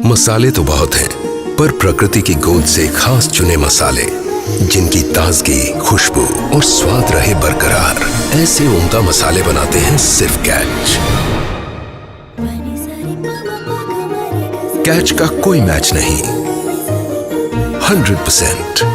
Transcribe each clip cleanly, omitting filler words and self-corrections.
मसाले तो बहुत हैं, पर प्रकृति की गोद से खास चुने मसाले जिनकी ताजगी, खुशबू और स्वाद रहे बरकरार, ऐसे उम्दा मसाले बनाते हैं सिर्फ कैच। कैच का कोई मैच नहीं, 100%।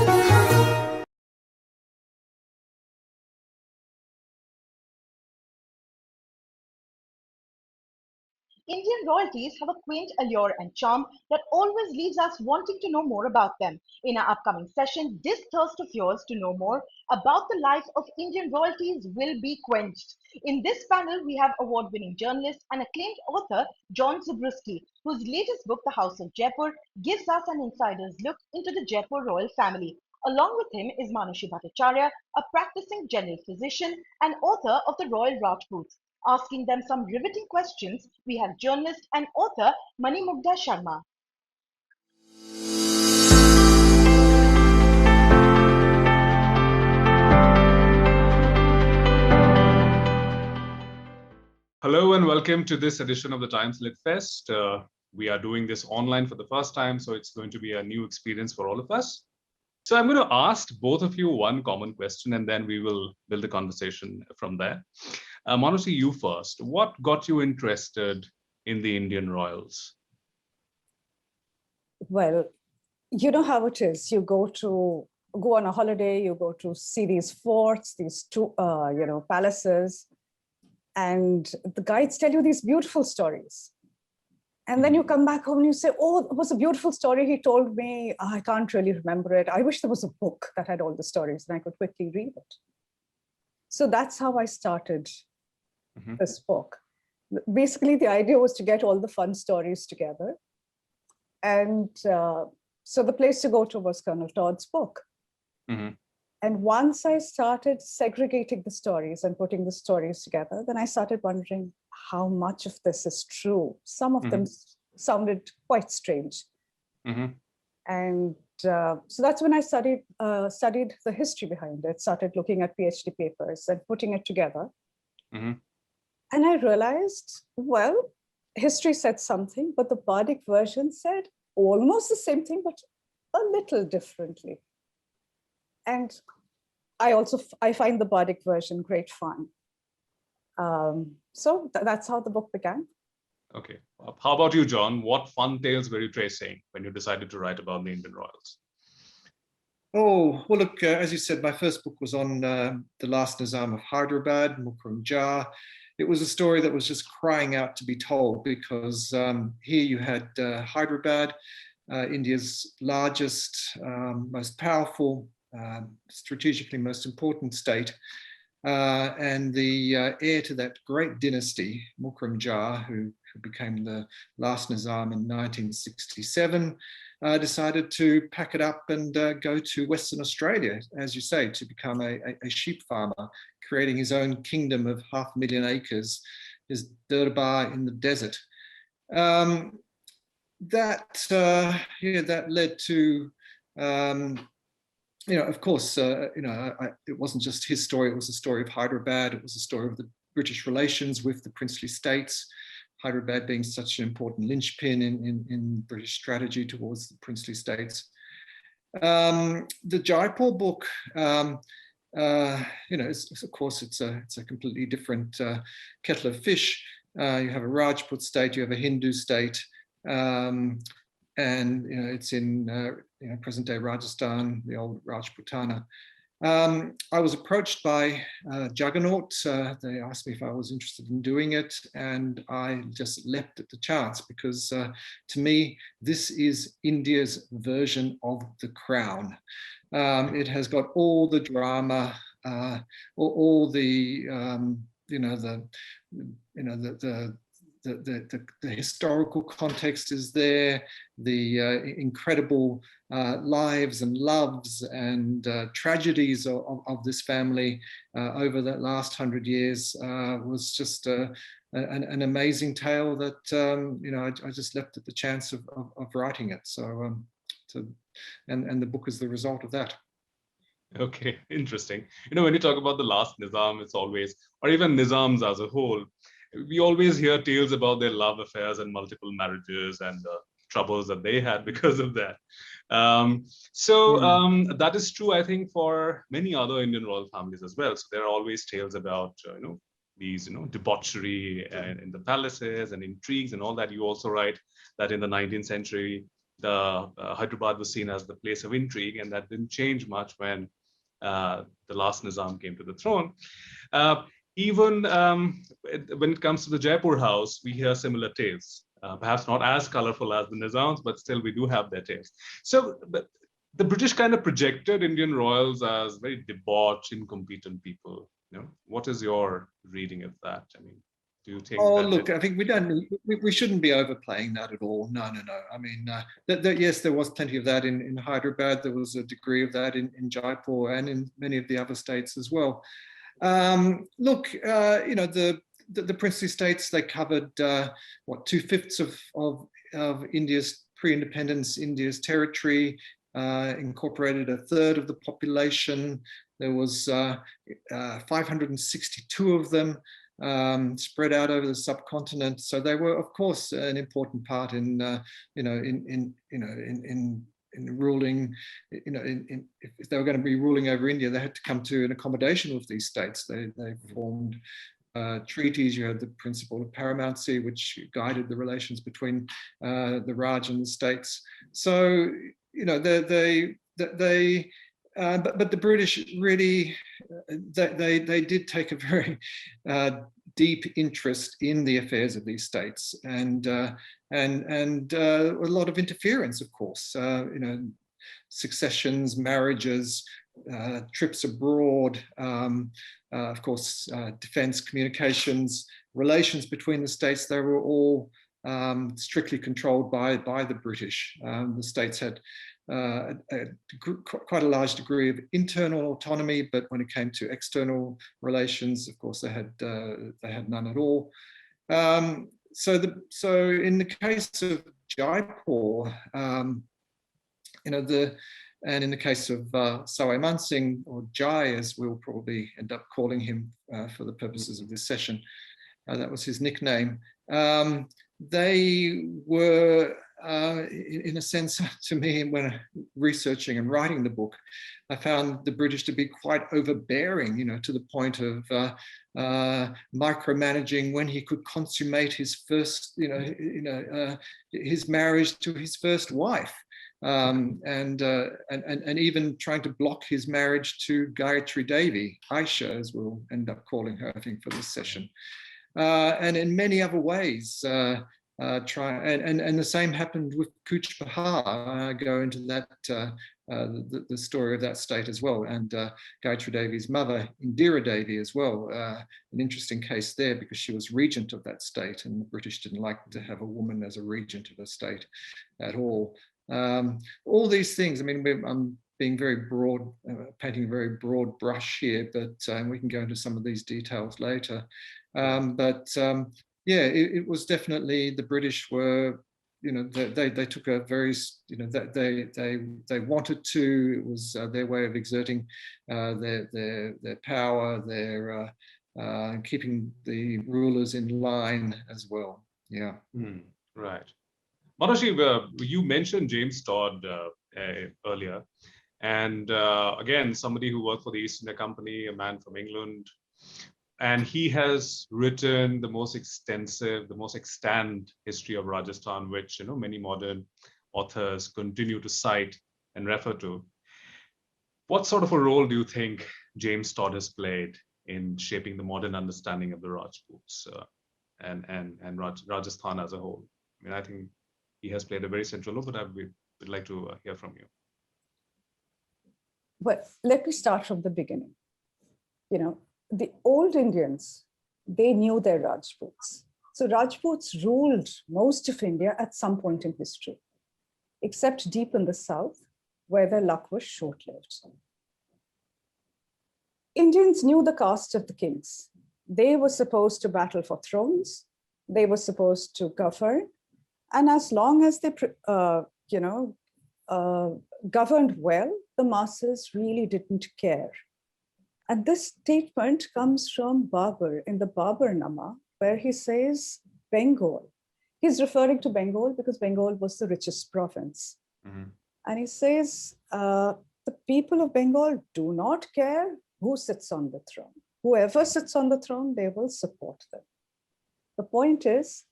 Indian royalties have a quaint allure and charm that always leaves us wanting to know more about them. In our upcoming session, this thirst of yours to know more about the life of Indian royalties will be quenched. In this panel, we have award-winning journalist and acclaimed author John Zabriskie, whose latest book, The House of Jaipur, gives us an insider's look into the Jaipur royal family. Along with him is Manushi Bhattacharya, a practicing general physician and author of The Royal Rajputs. Asking them some riveting questions, we have journalist and author Mani Mugdha Sharma. Hello and welcome to this edition of the Times Lit Fest. We are doing this online for the first time, so it's going to be a new experience for all of us. So I'm going to ask both of you one common question, and then we will build a conversation from there. Manushi, you first. What got you interested in the Indian royals? Well, you know how it is. You go on a holiday, you go to see these forts, these palaces, and the guides tell you these beautiful stories. And then you come back home and you say, oh, it was a beautiful story he told me. I can't really remember it. I wish there was a book that had all the stories and I could quickly read it. So that's how I started this book. Basically, the idea was to get all the fun stories together. And so the place to go to was Colonel Todd's book. And once I started segregating the stories and putting the stories together, then I started wondering how much of this is true. Some of them sounded quite strange. And so that's when I studied the history behind it, started looking at PhD papers and putting it together. And I realized, well, history said something, but the Bardic version said almost the same thing, but a little differently. And I find the Bardic version great fun. So that's how the book began. Okay. How about you, John? What fun tales were you tracing when you decided to write about the Indian royals? Oh, well, look, as you said, my first book was on the last Nizam of Hyderabad, Mukram Jah. It was a story that was just crying out to be told because here you had Hyderabad, India's largest, most powerful, strategically most important state, and the heir to that great dynasty, Mukram Jah, who became the last Nizam in 1967, decided to pack it up and go to Western Australia, as you say, to become a sheep farmer, creating his own kingdom of 500,000 acres, his Durbar in the desert. That led to, of course, it wasn't just his story, it was the story of Hyderabad, it was the story of the British relations with the princely states, Hyderabad being such an important linchpin in British strategy towards the princely states. The Jaipur book, of course, it's a completely different kettle of fish. You have a Rajput state, you have a Hindu state, and it's in present-day Rajasthan, the old Rajputana. I was approached by Juggernaut. They asked me if I was interested in doing it, and I just leapt at the chance because to me, this is India's version of The Crown. It has got all the drama, all the the historical context is there, the incredible lives and loves and tragedies of this family over the last 100 years was just an amazing tale that I just left at the chance of writing it. So, and the book is the result of that. Okay, interesting. When you talk about the last Nizam, it's always, or even Nizams as a whole, we always hear tales about their love affairs and multiple marriages and troubles that they had because of that. That is true, I think, for many other Indian royal families as well. So there are always tales about, these, debauchery in the palaces and intrigues and all that. You also write that in the 19th century, the Hyderabad was seen as the place of intrigue, and that didn't change much when the last Nizam came to the throne. Even when it comes to the Jaipur house, we hear similar tales. Perhaps not as colorful as the Nizams, but still we do have their tales. So but the British kind of projected Indian royals as very debauched, incompetent people. What is your reading of that? I mean, do you think? Oh, look, I think we shouldn't be overplaying that at all. No. I mean, yes, there was plenty of that in Hyderabad. There was a degree of that in Jaipur and in many of the other states as well. Look, the princely states, they covered 2/5 of India's pre-independence, India's territory, incorporated 1/3 of the population. There was 562 of them spread out over the subcontinent. So they were, of course, an important part in ruling. If they were going to be ruling over India, they had to come to an accommodation with these states. They formed treaties. You had the principle of paramountcy, which guided the relations between the Raj and the states. So but the British really, they did take a very deep interest in the affairs of these states, and a lot of interference, of course. Successions, marriages, trips abroad, of course, defense, communications, relations between the states. They were all strictly controlled by the British. The states had quite a large degree of internal autonomy, but when it came to external relations, of course, they had none at all. So in the case of Jaipur, and in the case of Sawai Man Singh, or Jai, as we'll probably end up calling him for the purposes of this session, that was his nickname. They were, in a sense, to me, when researching and writing the book, I found the British to be quite overbearing, to the point of micromanaging when he could consummate his first, his marriage to his first wife. And even trying to block his marriage to Gayatri Devi, Aisha, as we'll end up calling her, I think, for this session. And in many other ways, and the same happened with Cooch Behar. I go into that, the story of that state as well, and Gayatri Devi's mother, Indira Devi, as well. An interesting case there, because she was regent of that state, and the British didn't like to have a woman as a regent of a state at all. All these things, I mean, I'm being very broad, painting a very broad brush here, but we can go into some of these details later. Yeah, it was definitely, the British were, they took a very, they wanted to. It was their way of exerting their power, their keeping the rulers in line as well. Yeah. Right. Manoshi, you mentioned James Todd earlier, and again, somebody who worked for the East India Company, a man from England, and he has written the most extensive, the most extant history of Rajasthan, which many modern authors continue to cite and refer to. What sort of a role do you think James Todd has played in shaping the modern understanding of the Rajputs and Rajasthan as a whole? I mean, I think he has played a very central role, but I would like to hear from you. But let me start from the beginning. The old Indians, they knew their Rajputs. So Rajputs ruled most of India at some point in history, except deep in the south, where their luck was short-lived. Indians knew the caste of the kings. They were supposed to battle for thrones. They were supposed to govern. And as long as they, governed well, the masses really didn't care. And this statement comes from Babur in the Baburnama, where he says Bengal He's referring to Bengal because Bengal was the richest province. Mhm. And he says, the people of Bengal do not care who sits on the throne. Whoever sits on the throne, they will support them. The point is,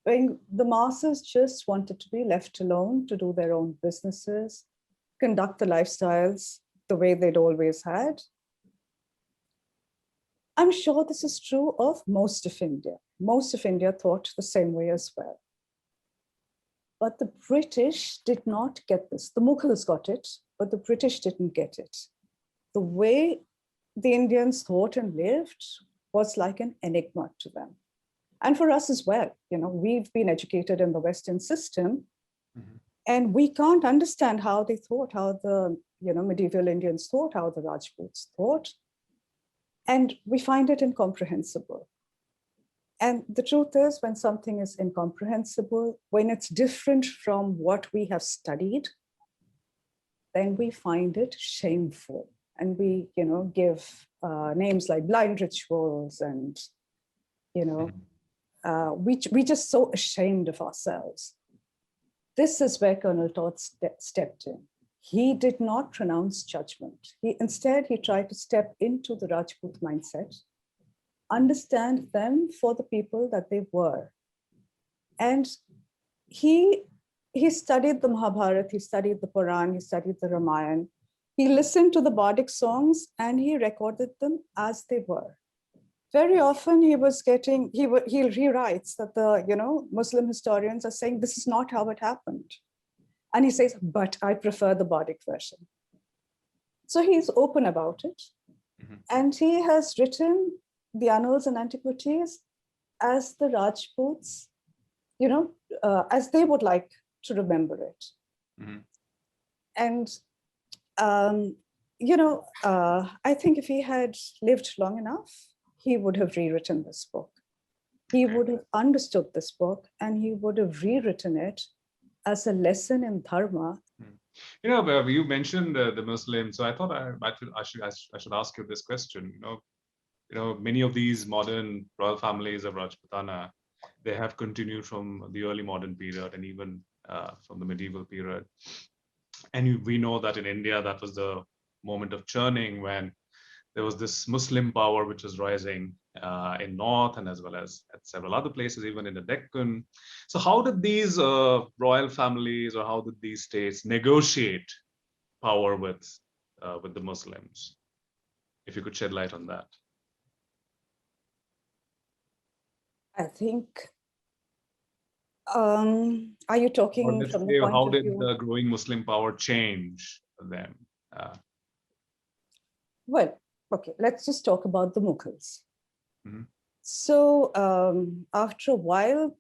when the masses just wanted to be left alone to do their own businesses, conduct the lifestyles the way they'd always had. I'm sure this is true of most of India. Most of India thought the same way as well. But the British did not get this. The Mughals got it, but the British didn't get it. The way the Indians thought and lived was like an enigma to them. And for us as well, we've been educated in the Western system, and we can't understand how they thought, how the medieval Indians thought, how the Rajputs thought. And we find it incomprehensible. And the truth is, when something is incomprehensible, when it's different from what we have studied, then we find it shameful. And we, give names like blind rituals, and, we just so ashamed of ourselves. This is where Colonel Todd stepped in. He did not pronounce judgment. Instead, he tried to step into the Rajput mindset, understand them for the people that they were. And he studied the Mahabharata, he studied the Puran, he studied the Ramayana. He listened to the bardic songs and he recorded them as they were. Very often he writes that the Muslim historians are saying this is not how it happened. And he says, but I prefer the bardic version. So he's open about it. And he has written the Annals and Antiquities as the Rajputs, as they would like to remember it. And, I think if he had lived long enough, he would have rewritten this book. He would have understood this book and he would have rewritten it as a lesson in dharma. You mentioned the Muslims, so I thought I should ask you this question. Many of these modern royal families of Rajputana, they have continued from the early modern period and even from the medieval period. And we know that in India, that was the moment of churning when there was this Muslim power which was rising in North and as well as at several other places, even in the Deccan. So how did these royal families or how did these states negotiate power with the Muslims? If you could shed light on that. I think, are you talking from the point how of did view? the growing Muslim power change them? Well, okay, let's just talk about the Mughals. So after a while,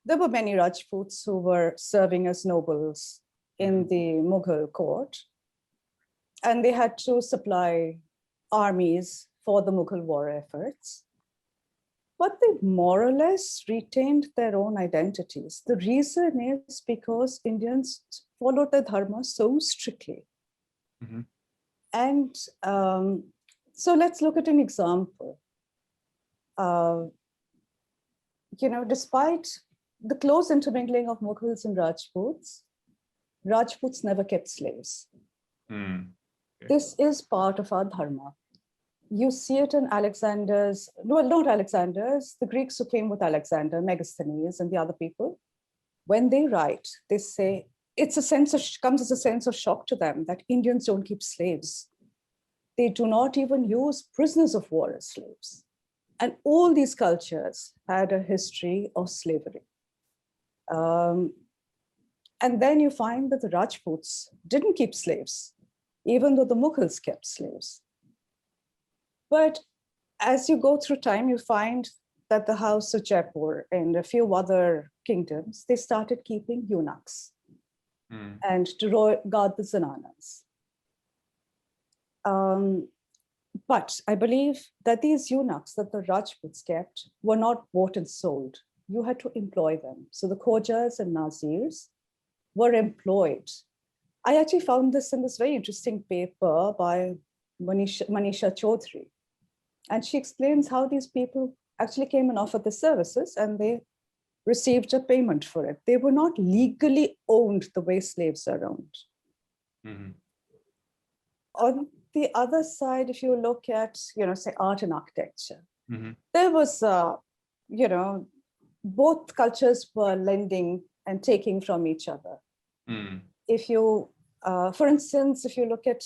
there were many Rajputs who were serving as nobles in the Mughal court, and they had to supply armies for the Mughal war efforts. But they more or less retained their own identities. The reason is because Indians followed their dharma so strictly. And so let's look at an example. Despite the close intermingling of Mughals and Rajputs never kept slaves. This is part of our dharma. You see it in Alexander's, well, not Alexander's, the Greeks who came with Alexander, Megasthenes and the other people. When they write, they say, comes as a sense of shock to them that Indians don't keep slaves. They do not even use prisoners of war as slaves. And all these cultures had a history of slavery. And then you find that the Rajputs didn't keep slaves, even though the Mughals kept slaves. But as you go through time, you find that the House of Jaipur and a few other kingdoms, they started keeping eunuchs and to guard the zananas. But I believe that these eunuchs that the Rajputs kept were not bought and sold. You had to employ them. So the Khojas and Nazirs were employed. I actually found this in this very interesting paper by Manisha Chaudhary. And she explains how these people actually came and offered the services and they received a payment for it. They were not legally owned the way slaves are owned. Mhm. On the other side, if you look at, say art and architecture, Mhm. there was, both cultures were lending and taking from each other. Mhm. If you, for instance, if you look at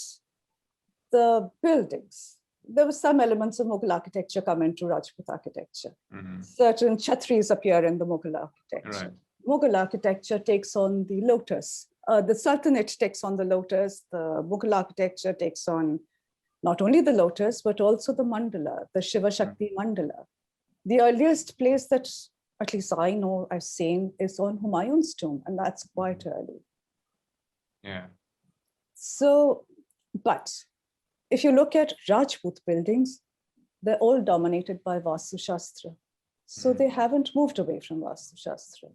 the buildings, there were some elements of Mughal architecture come into Rajput architecture. Mhm. Certain chhatris appear in the Mughal architecture. Right. Mughal architecture takes on the lotus. The Sultanate takes on the lotus. The Mughal architecture takes on not only the lotus, but also the mandala, the Shiva Shakti mandala. The earliest place that, at least I know, I've seen, is on Humayun's tomb, and that's quite early. Yeah. So, but if you look at Rajput buildings, they're all dominated by Vastu Shastra. So they haven't moved away from Vastu Shastra.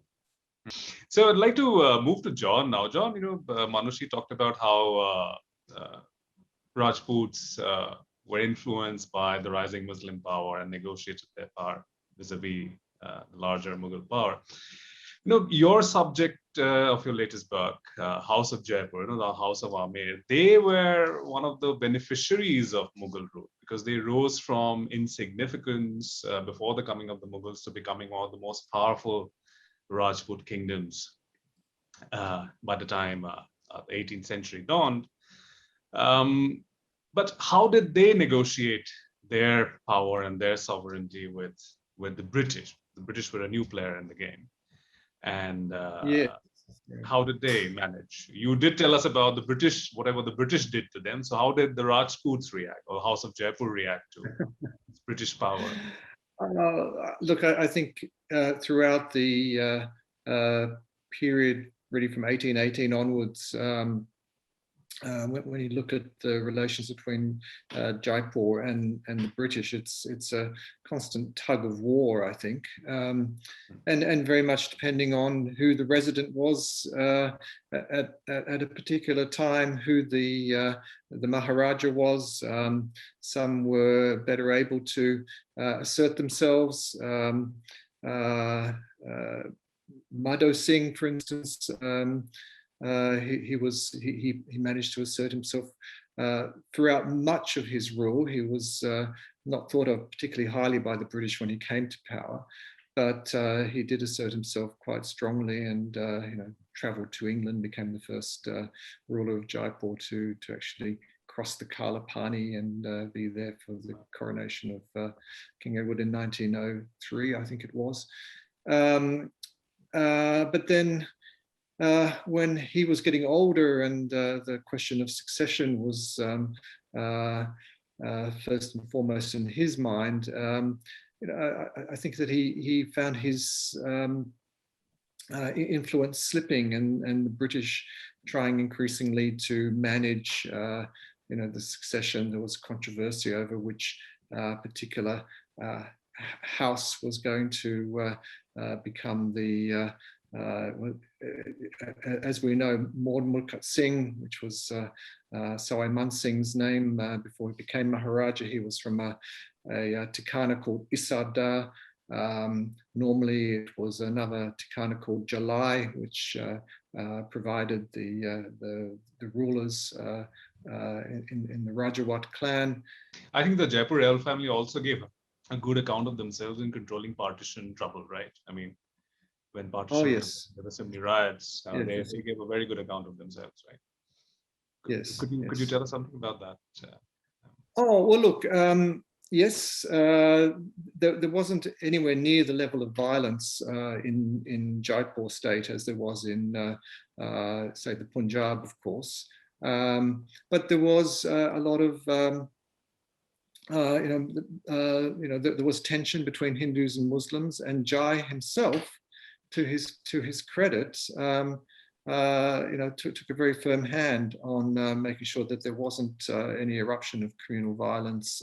So I'd like to move to John now. John, Manushi talked about how Rajputs were influenced by the rising Muslim power and negotiated their power vis-a-vis the larger Mughal power. Your subject of your latest book, House of Jaipur, the House of Amer, they were one of the beneficiaries of Mughal rule because they rose from insignificance before the coming of the Mughals to becoming one of the most powerful Rajput kingdoms by the time the 18th century dawned. But how did they negotiate their power and their sovereignty with the British? The British were a new player in the game. And how did they manage? You did tell us about the British, whatever the British did to them. So how did the Rajputs react, or House of Jaipur react to British power? Look, I think throughout the period really from 1818 onwards, when you look at the relations between Jaipur and the British, it's a constant tug of war, I think, and very much depending on who the resident was at a particular time, who the Maharaja was. Some were better able to assert themselves. Madho Singh, for instance. He managed to assert himself throughout much of his rule. He was not thought of particularly highly by the British when he came to power, but he did assert himself quite strongly, and travelled to England, became the first ruler of Jaipur to actually cross the Kalapani and be there for the coronation of King Edward in 1903, I think it was. But then when he was getting older and the question of succession was first and foremost in his mind, I think that he found his influence slipping, and the British trying increasingly to manage the succession. There was controversy over which particular house was going to become the as we know, Maud Mulkat Singh, which was Sawai Man Singh's name before he became Maharaja. He was from a Tikana called Isada. Normally it was another Tikana called Jalai, which provided the rulers in the Rajawat clan. I think the Jaipur royal family also gave a good account of themselves in controlling partition trouble, right? I mean, when partition, there were so many riots, they gave a very good account of themselves, right? Could you tell us something about that? Oh, well, look, yes, there wasn't anywhere near the level of violence in Jaipur state as there was in, say, the Punjab, of course. But there was a lot of, there was tension between Hindus and Muslims, and Jai himself, to his credit, took a very firm hand on making sure that there wasn't any eruption of communal violence,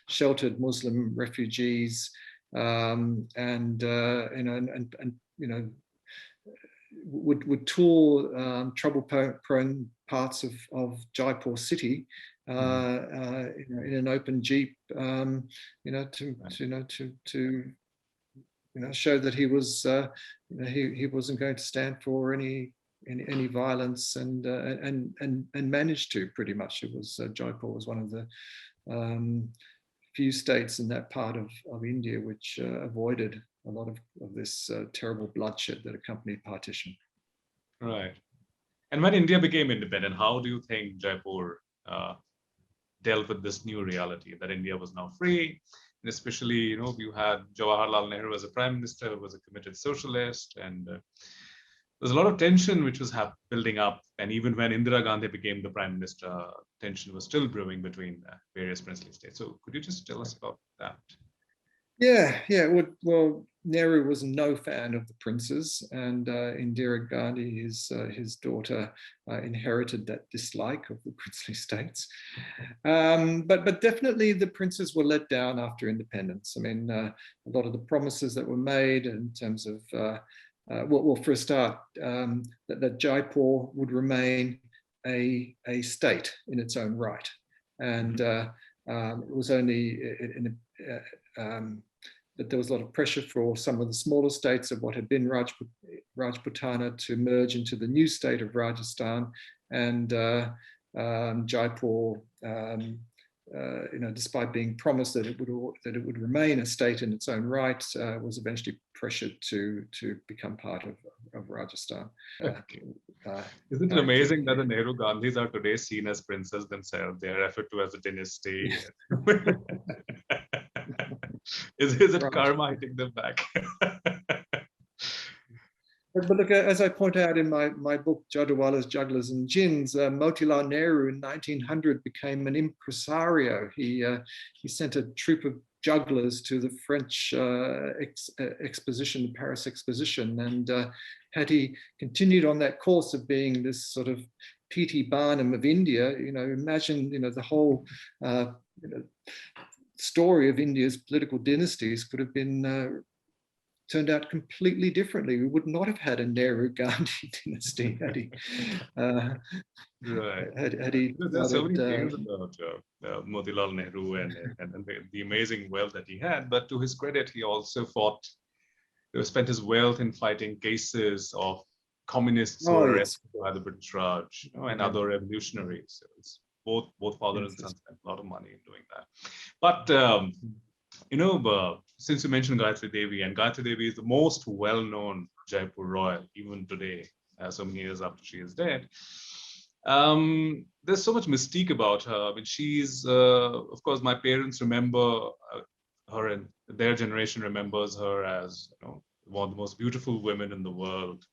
sheltered Muslim refugees, and would tour trouble-prone parts of Jaipur city in an open jeep, to showed that he was, he wasn't going to stand for any violence, and managed to pretty much. It was Jaipur was one of the few states in that part of India which avoided a lot of this terrible bloodshed that accompanied partition. Right. And when India became independent, how do you think Jaipur dealt with this new reality that India was now free? And especially, you had Jawaharlal Nehru as a prime minister, who was a committed socialist, and there's a lot of tension which was building up. And even when Indira Gandhi became the prime minister, tension was still brewing between various princely states. So could you just tell us about that? Yeah. Well, Nehru was no fan of the princes, and Indira Gandhi, his daughter, inherited that dislike of the princely states. But definitely the princes were let down after independence. I mean, a lot of the promises that were made in terms of, well, for a start, that Jaipur would remain a state in its own right, and it was only that there was a lot of pressure for some of the smaller states of what had been Rajputana to merge into the new state of Rajasthan, and Jaipur, despite being promised that it would remain a state in its own right, was eventually pressured to become part of Rajasthan. Isn't it amazing that the Nehru Gandhis are today seen as princes themselves? They are referred to as a dynasty. Is it Right. karma hitting them back? But look, as I point out in my book, Jadwala's Jugglers and Gins, Motilal Nehru in 1900 became an impresario. He sent a troupe of jugglers to the French exposition, the Paris exposition, and had he continued on that course of being this sort of P.T. Barnum of India, imagine the whole story of India's political dynasties could have been turned out completely differently. We would not have had a Nehru Gandhi dynasty had he. Right. Had he. There's so many things about Motilal Nehru and the amazing wealth that he had. But to his credit, he also spent his wealth in fighting cases of communists who were arrested by the British Raj, and other revolutionaries. So it's both father and son spent a lot of money in doing that. But since you mentioned Gayatri Devi, and Gayatri Devi is the most well-known Jaipur royal even today, so many years after she is dead. There's so much mystique about her. I mean, she's, of course, my parents remember her, and their generation remembers her as one of the most beautiful women in the world,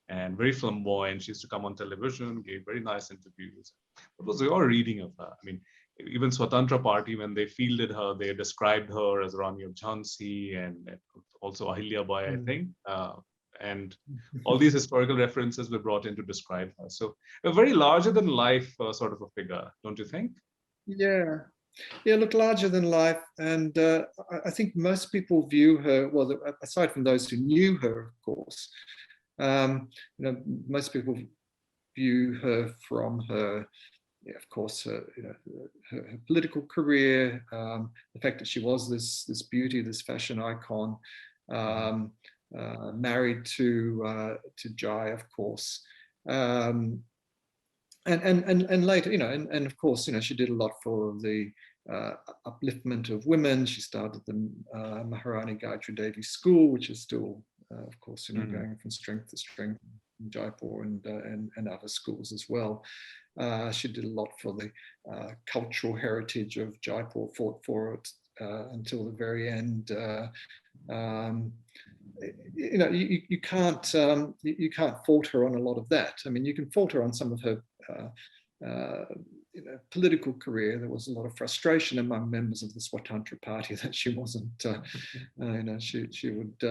and very flamboyant. She used to come on television, gave very nice interviews. What was your reading of her? I mean, even Swatantra Party, when they fielded her, they described her as Rani of Jhansi, and also Ahilya Bai, I think. And all these historical references were brought in to describe her. So a very larger than life sort of a figure, don't you think? Yeah, look, larger than life. And I think most people view her, well, aside from those who knew her, of course, most people view her from her, of course, her political career, the fact that she was this beauty, this fashion icon, married to Jai, of course, and later, and of course, she did a lot for the upliftment of women. She started the Maharani Gayatri Devi School, which is still, of course, going from strength to strength in Jaipur, and other schools as well. She did a lot for the cultural heritage of Jaipur, fought for it until the very end. You can't fault her on a lot of that. I mean, you can fault her on some of her political career. There was a lot of frustration among members of the Swatantra Party that she wasn't, she would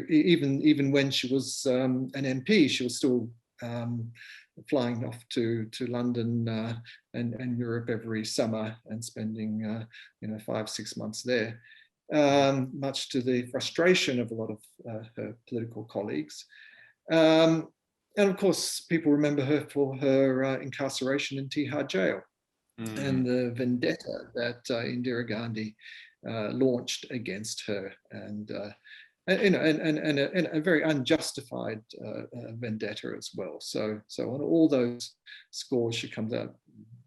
even when she was an MP, she was still flying off to London and Europe every summer and spending 5-6 months there, much to the frustration of a lot of her political colleagues. And of course, people remember her for her incarceration in Tihar jail, and the vendetta that Indira Gandhi launched against her, and a very unjustified vendetta as well. So on all those scores, she comes out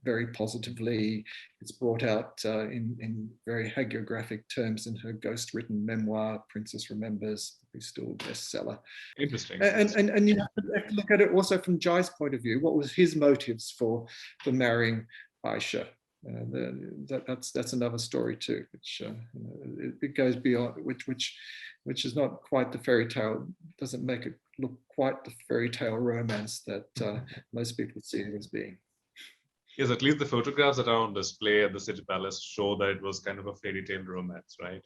very positively. It's brought out in very hagiographic terms in her ghost-written memoir, Princess Remembers, who's still a bestseller. Interesting. And you have to look at it also from Jai's point of view. What was his motives for marrying Aisha? That's another story too, which it goes beyond, which is not quite the fairy tale, doesn't make it look quite the fairy tale romance that most people see it as being. Yes, at least the photographs that are on display at the City Palace show that it was kind of a fairy tale romance, right?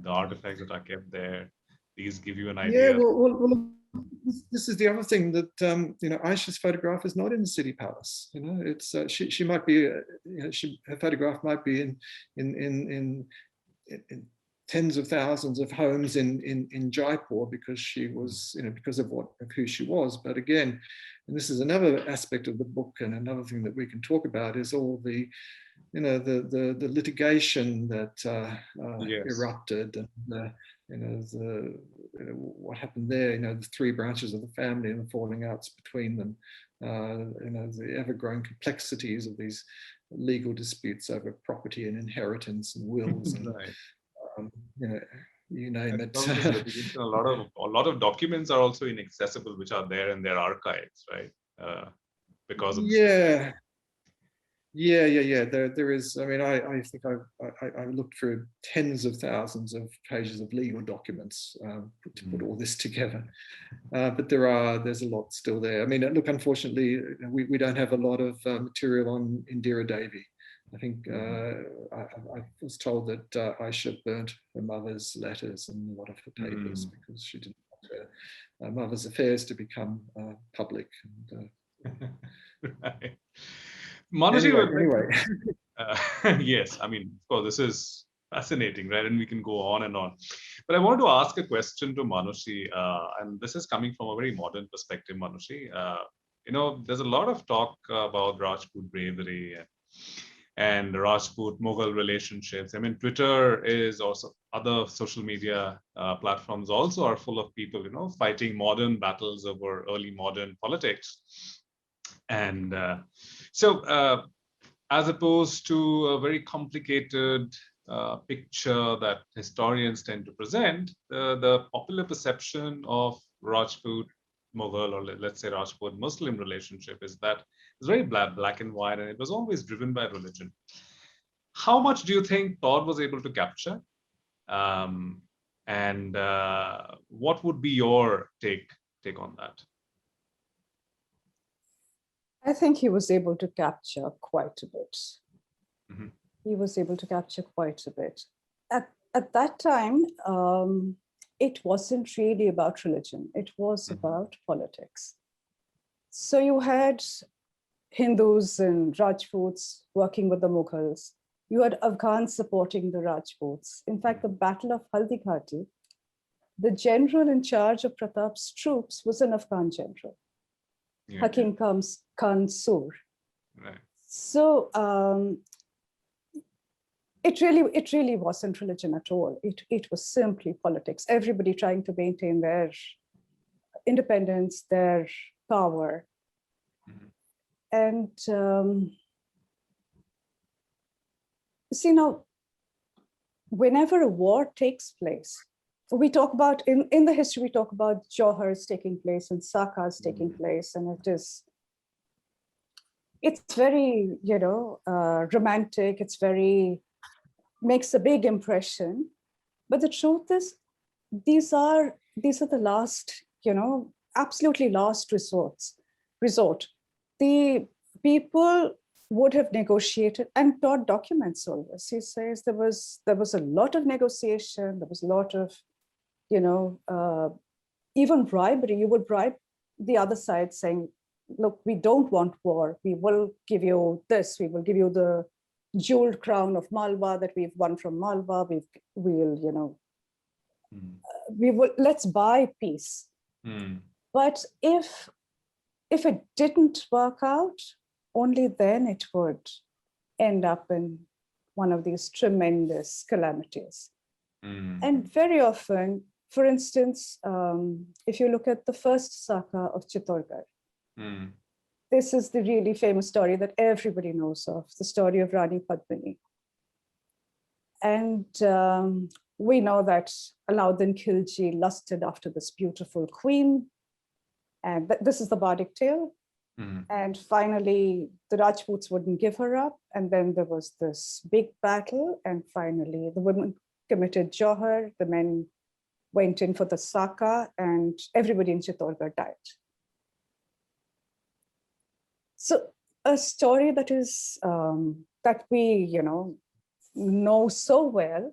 The artifacts that are kept there, these give you an idea. Yeah, well, this is the other thing that Aisha's photograph is not in the City Palace. It's she might be, her photograph might be in tens of thousands of homes in Jaipur because she was, because of who she was. But again, and this is another aspect of the book, and another thing that we can talk about is all the the litigation that erupted, and what happened there. The three branches of the family and the falling outs between them. The ever-growing complexities of these legal disputes over property and inheritance and wills, and you name it. A lot of documents are also inaccessible, which are there in their archives, right? Because of yeah. There is. I mean, I think I looked through tens of thousands of pages of legal documents to put all this together. But there's a lot still there. I mean, look, unfortunately, we don't have a lot of material on Indira Devi. I think I was told that Aisha burnt her mother's letters and a lot of her papers because she didn't want her mother's affairs to become public. Right. Manushi, anyway. yes, I mean, of course, this is fascinating, right? And we can go on and on. But I want to ask a question to Manushi, and this is coming from a very modern perspective, Manushi. There's a lot of talk about Rajput bravery and Rajput Mughal relationships. I mean, Twitter is also, other social media platforms also are full of people, fighting modern battles over early modern politics. And as opposed to a very complicated picture that historians tend to present, the popular perception of Rajput Mughal, or let's say Rajput Muslim relationship, is that it's very black and white, and it was always driven by religion. How much do you think Todd was able to capture? And what would be your take on that? I think he was able to capture quite a bit. Mm-hmm. He was able to capture quite a bit. At that time, it wasn't really about religion. It was about politics. So you had Hindus and Rajputs working with the Mughals. You had Afghans supporting the Rajputs. In fact, the Battle of Haldighati, the general in charge of Pratap's troops was an Afghan general. Hakim Khan Sur. Right. So it really wasn't religion at all. It was simply politics. Everybody trying to maintain their independence, their power. And see, now, whenever a war takes place, we talk about, in the history, we talk about Johars taking place and Sakas taking place, and it's very, romantic. It's makes a big impression. But the truth is, these are the last, absolutely last resort. The people would have negotiated, and Todd documents all this. He says there was a lot of negotiation. There was a lot of, even bribery. You would bribe the other side saying, look, we don't want war. We will give you this. We will give you the jeweled crown of Malwa that we've won from Malwa. Let's buy peace. But if it didn't work out, only then it would end up in one of these tremendous calamities. Mm. And very often, for instance, if you look at the first Saka of Chittorgarh, Mm. this is the really famous story that everybody knows of, the story of Rani Padmini. And we know that Alauddin Khilji lusted after this beautiful queen. And this is the Bardic tale. Mm. And finally, the Rajputs wouldn't give her up. And then there was this big battle. And finally, the women committed Johar, the men went in for the Saka, and everybody in Chittorgarh died. So a story that is, that we, know so well.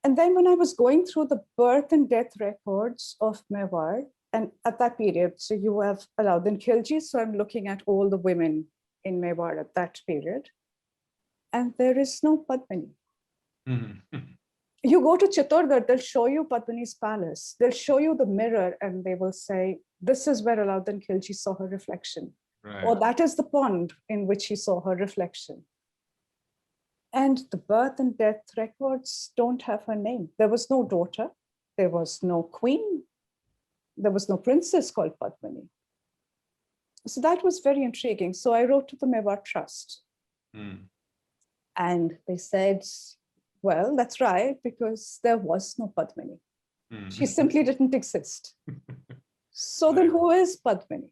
And then when I was going through the birth and death records of Mewar, and at that period, so you have Alauddin Khilji, so I'm looking at all the women in Mewar at that period, and there is no Padmini. Mm. You go to Chittorgarh, they'll show you Padmini's palace. They'll show you the mirror and they will say, this is where Alauddin Khilji saw her reflection. Right. Or that is the pond in which he saw her reflection. And the birth and death records don't have her name. There was no daughter. There was no queen. There was no princess called Padmini. So that was very intriguing. So I wrote to the Mewar Trust. Mm. And they said, well, that's right, because there was no Padmini. Mm. She simply didn't exist. So then who is Padmini?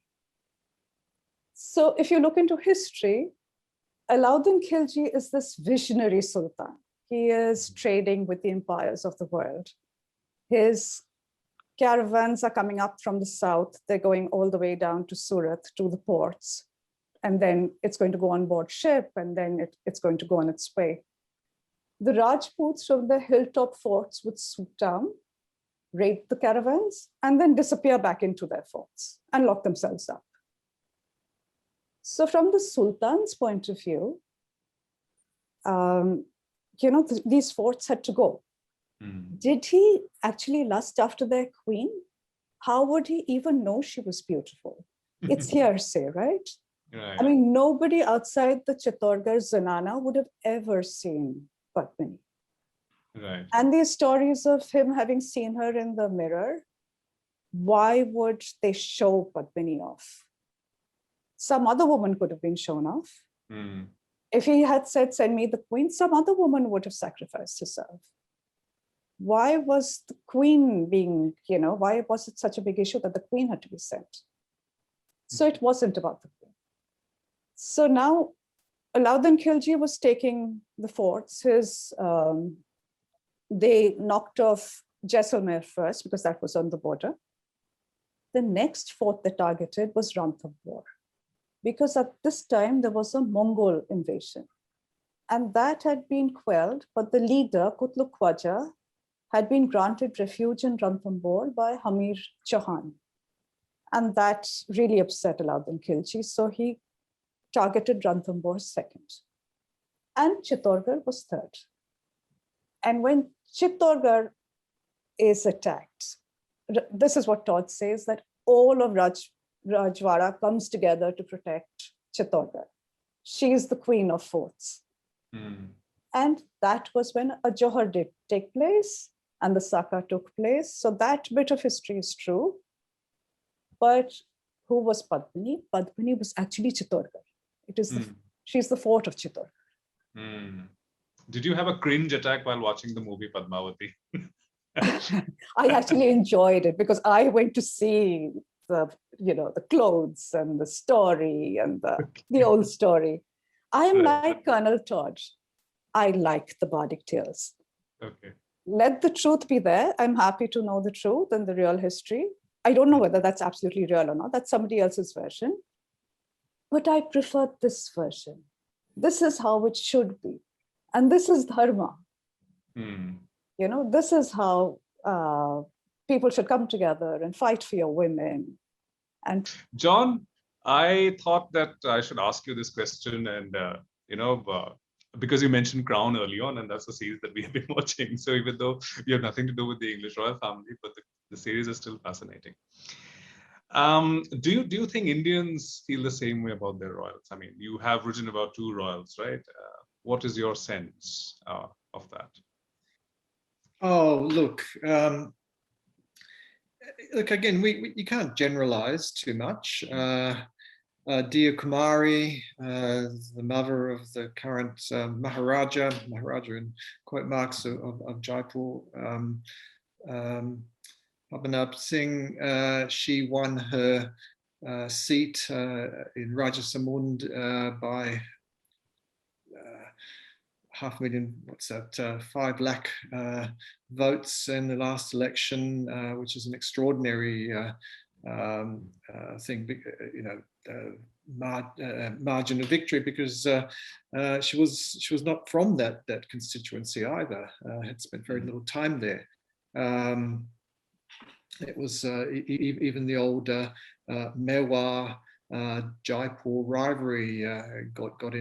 So if you look into history, Alauddin Khilji is this visionary sultan. He is trading with the empires of the world. His caravans are coming up from the south. They're going all the way down to Surat, to the ports. And then it's going to go on board ship, and then it's going to go on its way. The Rajputs from the hilltop forts would swoop down, raid the caravans, and then disappear back into their forts and lock themselves up. So from the Sultan's point of view, these forts had to go. Mm. Did he actually lust after their queen? How would he even know she was beautiful? It's hearsay, right? Right. I mean, nobody outside the Chittorgarh Zanana would have ever seen Padmini. Right. And these stories of him having seen her in the mirror, why would they show Padmini off? Some other woman could have been shown off. Mm. If he had said, send me the queen, some other woman would have sacrificed herself. Why was the queen being, why was it such a big issue that the queen had to be sent? So it wasn't about the queen. So now Alauddin Khilji was taking the forts. They knocked off Jaisalmer first because that was on the border. The next fort they targeted was Ranthambore, because at this time there was a Mongol invasion. And that had been quelled, but the leader, Kutluk Khwaja, had been granted refuge in Ranthambore by Hamir Chauhan. And that really upset Alauddin Khilji, so he targeted Ranthambore second. And Chittorgarh was third. And when Chittorgarh is attacked, this is what Todd says, that all of Rajwada comes together to protect Chittorgarh. She is the queen of forts. Mm. And that was when a Johar did take place and the Saka took place. So that bit of history is true. But who was Padmini? Padmini was actually Chittorgarh. It is she's the fort of Chittorgarh. Mm. Did you have a cringe attack while watching the movie Padmavati? I actually enjoyed it because I went to see the clothes and the story and the old story. I am like Colonel Todd. I like the Bardic tales. Okay. Let the truth be there. I'm happy to know the truth and the real history. I don't know whether that's absolutely real or not. That's somebody else's version. But I prefer this version. This is how it should be. And this is dharma. Mm. This is how people should come together and fight for your women. And John, I thought that I should ask you this question, and because you mentioned Crown early on, and that's a series that we have been watching. So even though we have nothing to do with the English royal family, but the series is still fascinating. Do you think Indians feel the same way about their royals? I mean, you have written about two royals, right? What is your sense of that? Oh, look, look, again, you can't generalize too much. Diya Kumari, the mother of the current Maharaja in quote marks of Jaipur, Abhinab Singh, she won her seat in Rajasamund by 500,000, what's that, 5 lakh votes in the last election, which is an extraordinary thing, you know, margin of victory, because she was not from that constituency either. Had spent very little time there. It was even the old Mewar Jaipur rivalry got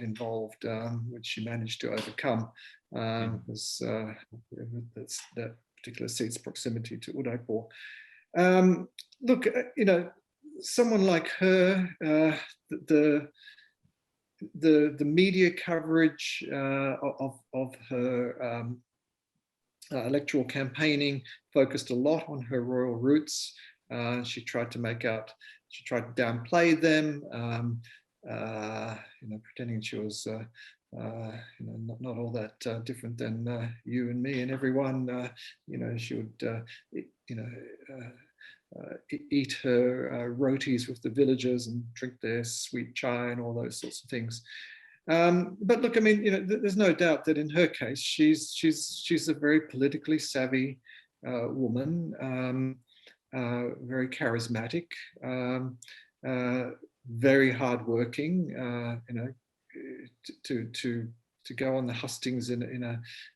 involved, which she managed to overcome. Was that particular seat's proximity to Udaipur. Look, you know, someone like her, the media coverage of her electoral campaigning focused a lot on her royal roots. She tried to downplay them, you know, pretending she was, you know, not all that different than you and me and everyone. You know, she would, you know, eat her rotis with the villagers and drink their sweet chai and all those sorts of things. But look, I mean, you know, there's no doubt that in her case, she's a very politically savvy woman, very charismatic, very hardworking. You know, to go on the hustings in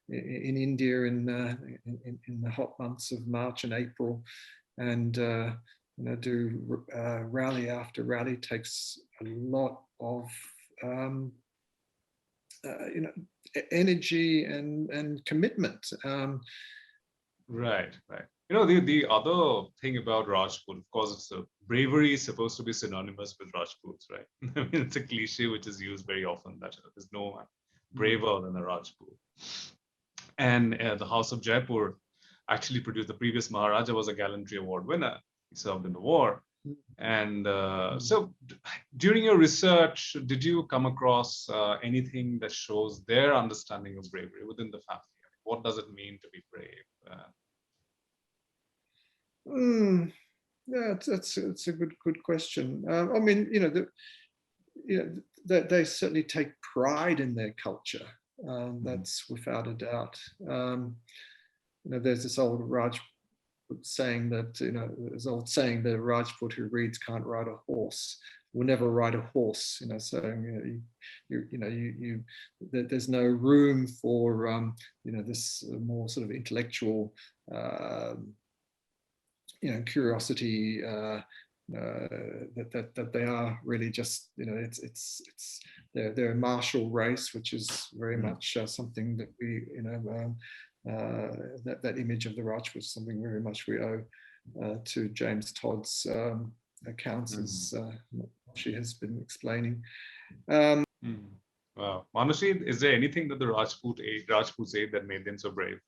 India in the hot months of March and April, and you know, do rally after rally takes a lot of you know, energy and commitment. Right. You know, the other thing about Rajput, of course, it's bravery is supposed to be synonymous with Rajputs, right? I mean, it's a cliche which is used very often, that there's no one braver than a Rajput. And the House of Jaipur actually produced, the previous Maharaja was a Gallantry Award winner. He served in the war. And so during your research, did you come across anything that shows their understanding of bravery within the family? What does it mean to be brave? Yeah, it's a good question. I mean, you know, they certainly take pride in their culture. That's without a doubt. You know, there's this old Rajput saying that, you know, there's an old saying that a Rajput who reads can't ride a horse, will never ride a horse. You know, so you know, there's no room for you know, this more sort of intellectual you know, curiosity, that they are really just, you know, they're a martial race, which is very much something that we, you know, that image of the Rajput is something very much we owe to James Todd's accounts, as she has been explaining. Wow, Manushi, is there anything that the Rajputs ate that made them so brave?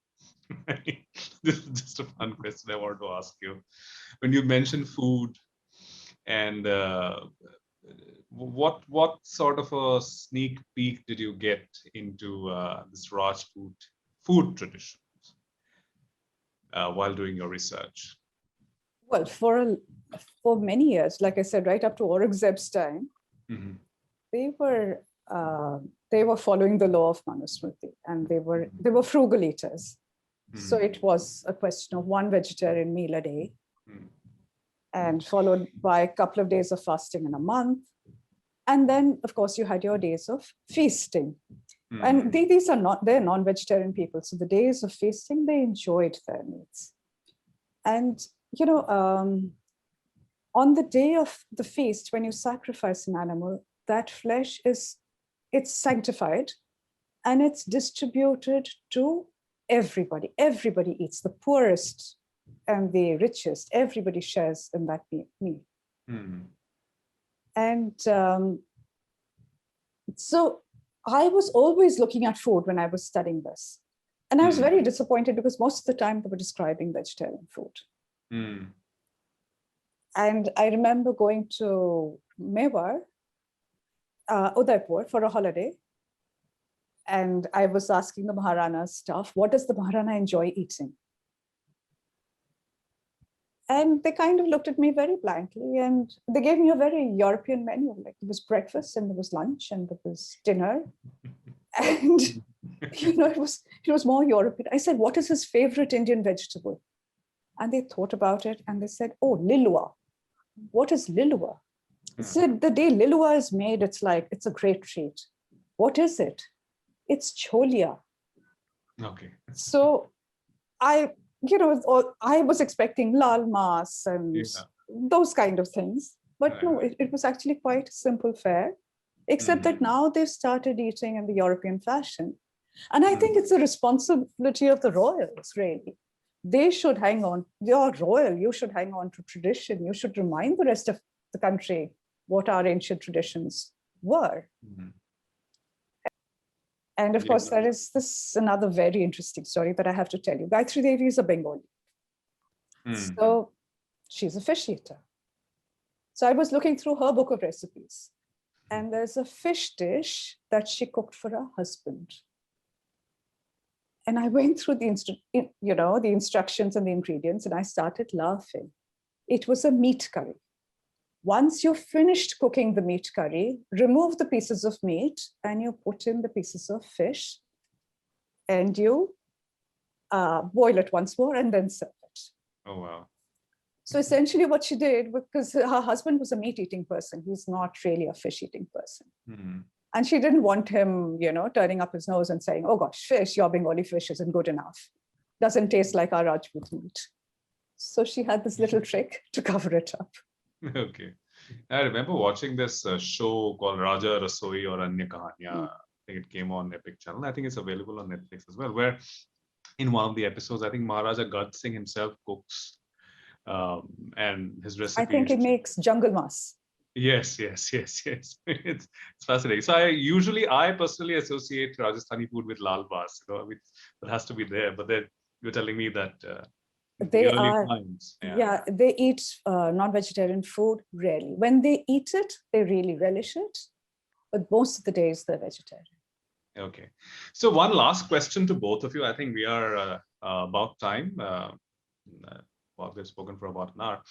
This is just a fun question I wanted to ask you. When you mentioned food, and what sort of a sneak peek did you get into this Rajput food traditions while doing your research? Well, for many years, like I said, right up to Aurangzeb's time, they were following the law of Manusmriti, and they were frugal eaters. So it was a question of one vegetarian meal a day, and followed by a couple of days of fasting in a month. And then, of course, you had your days of feasting. And they're non-vegetarian people. So the days of feasting, they enjoyed their meats. And, you know, on the day of the feast, when you sacrifice an animal, that flesh it's sanctified and it's distributed to everybody. Everybody eats, the poorest and the richest. Everybody shares in that meal. And so I was always looking at food when I was studying this. And I was very disappointed because most of the time they were describing vegetarian food. Mm. And I remember going to Mewar, Udaipur for a holiday. And I was asking the Maharana's staff, what does the Maharana enjoy eating? And they kind of looked at me very blankly and they gave me a very European menu. Like there was breakfast and there was lunch and there was dinner. And it was more European. I said, what is his favorite Indian vegetable? And they thought about it and they said, oh, lilua. What is lilua? I said, the day lilua is made, it's a great treat. What is it? It's cholia. Okay. So I was expecting lal mas and those kind of things. But no, it was actually quite simple fare, except that now they've started eating in the European fashion. And I think it's a responsibility of the royals, really. They should hang on. You're royal, you should hang on to tradition. You should remind the rest of the country what our ancient traditions were. And of course, there is this another very interesting story that I have to tell you. Gayatri Devi is a Bengali. So she's a fish eater. So I was looking through her book of recipes, and there's a fish dish that she cooked for her husband. And I went through the instructions and the ingredients, and I started laughing. It was a meat curry. Once you've finished cooking the meat curry, remove the pieces of meat and you put in the pieces of fish and you boil it once more and then serve it. Oh, wow. So essentially what she did, because her husband was a meat-eating person, he's not really a fish-eating person. And she didn't want him, turning up his nose and saying, oh gosh, fish, your Bengali fish isn't good enough. Doesn't taste like our Rajput meat. So she had this little trick to cover it up. Okay. I remember watching this show called Raja Rasoi or Anya Kahaniyan. I think it came on Epic Channel. I think it's available on Netflix as well, where in one of the episodes, I think Maharaja Gat Singh himself cooks and his recipe. I think he makes jungle mas. Yes. It's fascinating. So I personally associate Rajasthani food with lal bas. It has to be there. But then you're telling me that they eat non-vegetarian food rarely. When they eat it, they really relish it. But most of the days they're vegetarian. Okay. So one last question to both of you. I think we are about time. We've spoken for about an hour.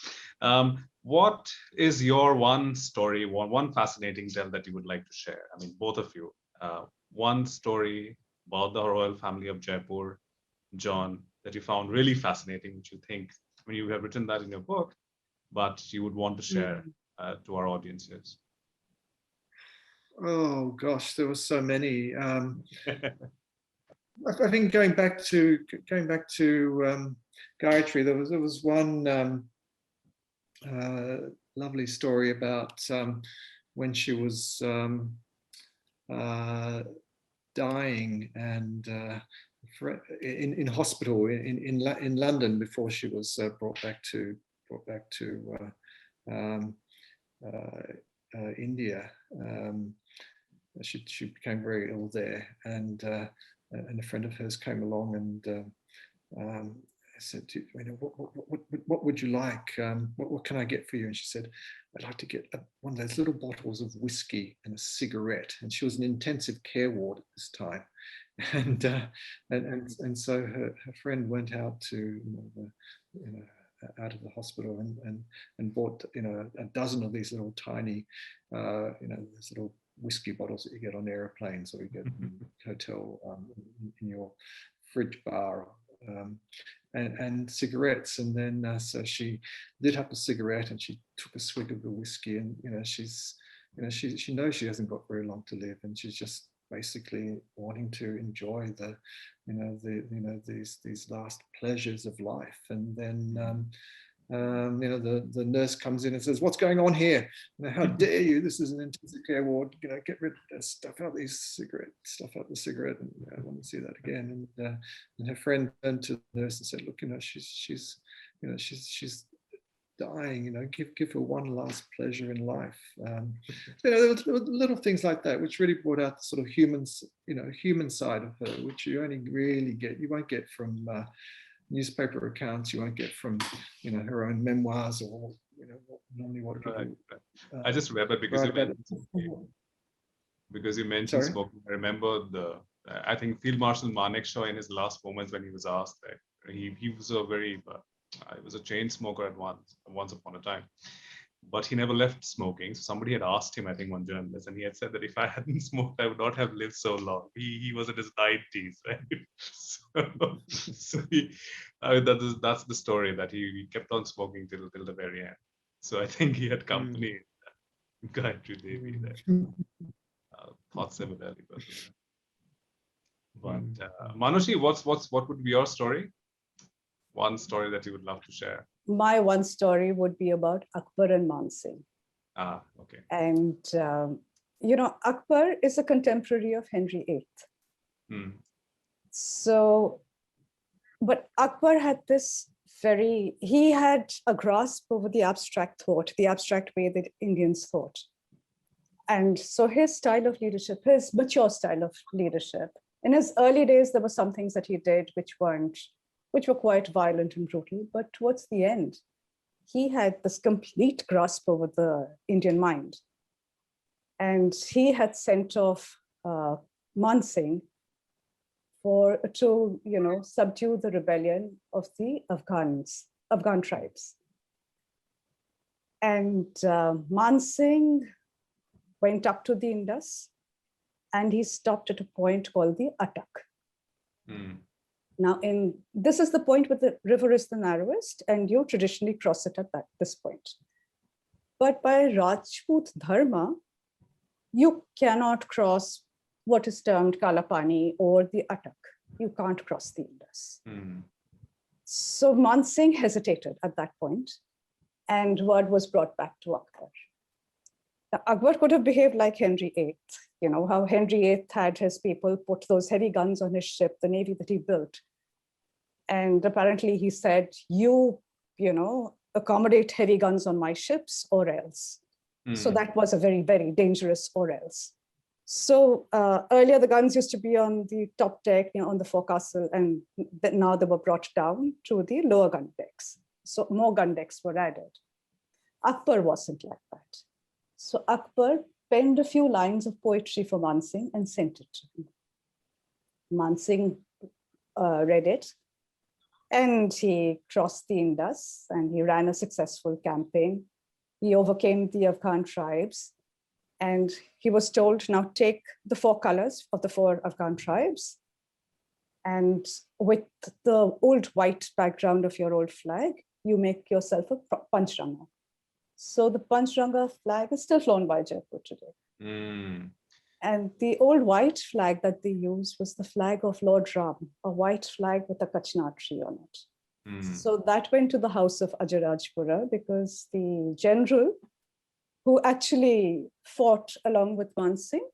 What is your one story, one fascinating tale that you would like to share? I mean, both of you. One story about the royal family of Jaipur, John, that you found really fascinating, which you think, I mean, you have written that in your book, but you would want to share to our audiences. Oh gosh, there were so many. I think going back to Gayatri, there was one lovely story about when she was dying and in hospital in London before she was brought back to India. She became very ill there, and a friend of hers came along and I said, what would you like? What can I get for you? And she said, I'd like to get one of those little bottles of whiskey and a cigarette. And she was in intensive care ward at this time. And so her friend went out to out of the hospital and bought a dozen of these little tiny these little whiskey bottles that you get on airplanes or you get in hotel in your fridge bar, and cigarettes. And then so she lit up a cigarette and she took a swig of the whiskey, and she knows she hasn't got very long to live, and she's just basically wanting to enjoy these last pleasures of life. And then the nurse comes in and says, "What's going on here? How dare you? This is an intensive care ward. Get rid of stuff out these cigarette, stuff out the cigarette." And I want to see that again. And her friend turned to the nurse and said, "Look, she's dying, give her one last pleasure in life. There were little things like that which really brought out the sort of human side of her, which you won't get from newspaper accounts, you won't get from her own memoirs, or normally what people. Right. I just remember because you mentioned Sorry? smoking. I remember I think Field Marshal Manekshaw in his last moments when he was asked that he was a very he was a chain smoker at once upon a time, but he never left smoking. So somebody had asked him, I think one journalist, and he had said that if I hadn't smoked, I would not have lived so long. He was in his 90s, right? So that's the story, that he kept on smoking till the very end. So I think he had company. Gayatri Devi there. Thought similarly, but Manushi, what would be your story? One story that you would love to share. My one story would be about Akbar and Man Singh. Okay. And Akbar is a contemporary of Henry VIII. So, but Akbar had he had a grasp over the abstract thought, the abstract way that Indians thought. And so his style of leadership, his mature style of leadership, in his early days, there were some things that he did which were quite violent and brutal, but towards the end, he had this complete grasp over the Indian mind. And he had sent off Man Singh to subdue the rebellion of the Afghan tribes. And Man Singh went up to the Indus, and he stopped at a point called the Attock. Now, this is the point where the river is the narrowest, and you traditionally cross it at this point. But by Rajput Dharma, you cannot cross what is termed Kalapani or the Attock. You can't cross the Indus. So Man Singh hesitated at that point, and word was brought back to Akbar. Now, Akbar could have behaved like Henry VIII. You know how Henry VIII had his people put those heavy guns on his ship, the navy that he built. And apparently he said, you accommodate heavy guns on my ships or else. So that was a very, very dangerous or else. So earlier the guns used to be on the top deck, on the forecastle, and now they were brought down to the lower gun decks. So more gun decks were added. Akbar wasn't like that. So Akbar penned a few lines of poetry for Man Singh and sent it to him. Man Singh read it, and he crossed the Indus, and he ran a successful campaign. He overcame the Afghan tribes, and he was told, now take the 4 colors of the 4 Afghan tribes, and with the old white background of your old flag, you make yourself a Panchranga. So the Panchranga flag is still flown by Jaipur today. And the old white flag that they used was the flag of Lord Ram, a white flag with a kachna tree on it. So that went to the house of Ajarajpura, because the general who actually fought along with Man Singh,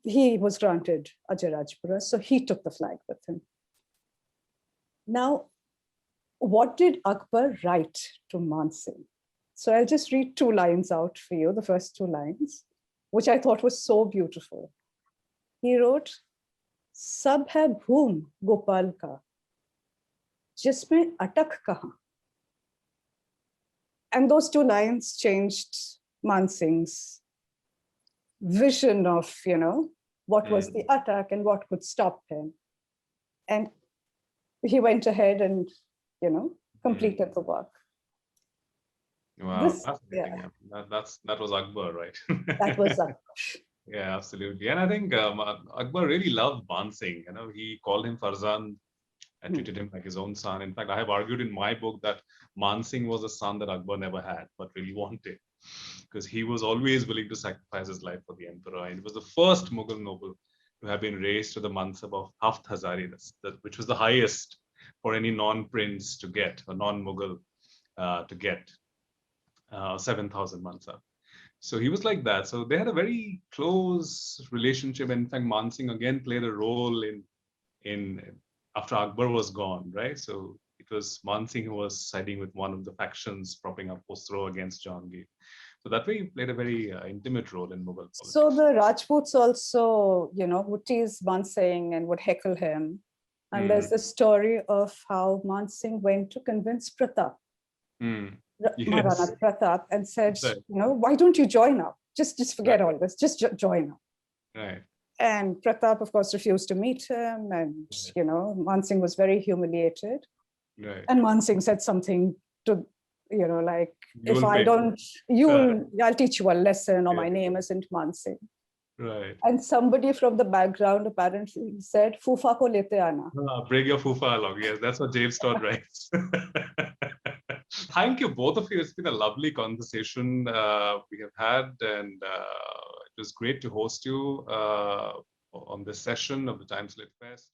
he was granted Ajarajpura, so he took the flag with him. Now, what did Akbar write to Man Singh? So I'll just read 2 lines out for you, the first 2 lines, which I thought was so beautiful. He wrote, "Sab hai bhoom Gopal ka, jisme atak kahan." And those 2 lines changed Man Singh's vision of, what was the attack and what could stop him. And he went ahead and, completed the work. Wow, fascinating. Yeah. That was Akbar, right? That was Akbar. Yeah, absolutely. And I think Akbar really loved Man Singh. He called him Farzand and treated him like his own son. In fact, I have argued in my book that Man Singh was a son that Akbar never had, but really wanted, because he was always willing to sacrifice his life for the emperor. And he was the first Mughal noble to have been raised to the mansab of Haft Hazari, which was the highest for any non-prince to get, or non-Mughal to get, 7,000 mansab. So he was like that. So they had a very close relationship. And in fact, Man Singh again played a role in after Akbar was gone, right? So it was Man Singh who was siding with one of the factions propping up Khosrow against Jahangir. So that way he played a very intimate role in Mughal politics. So the Rajputs also, would tease Man Singh and would heckle him. And there's the story of how Man Singh went to convince Pratap, Maharana Pratap, and said, why don't you join up? Just forget all this, just join up. Right. And Pratap, of course, refused to meet him. And, Man Singh was very humiliated. Right. And Man Singh said something to, like, You if will I pay. don't, I'll teach you a lesson, or my name isn't Man Singh. Right. And somebody from the background apparently said, Fufa ko lete aana. Bring your fufa along. Yes, that's what James Todd writes. Thank you, both of you. It's been a lovely conversation we have had, and it was great to host you on this session of the Times Lit Fest.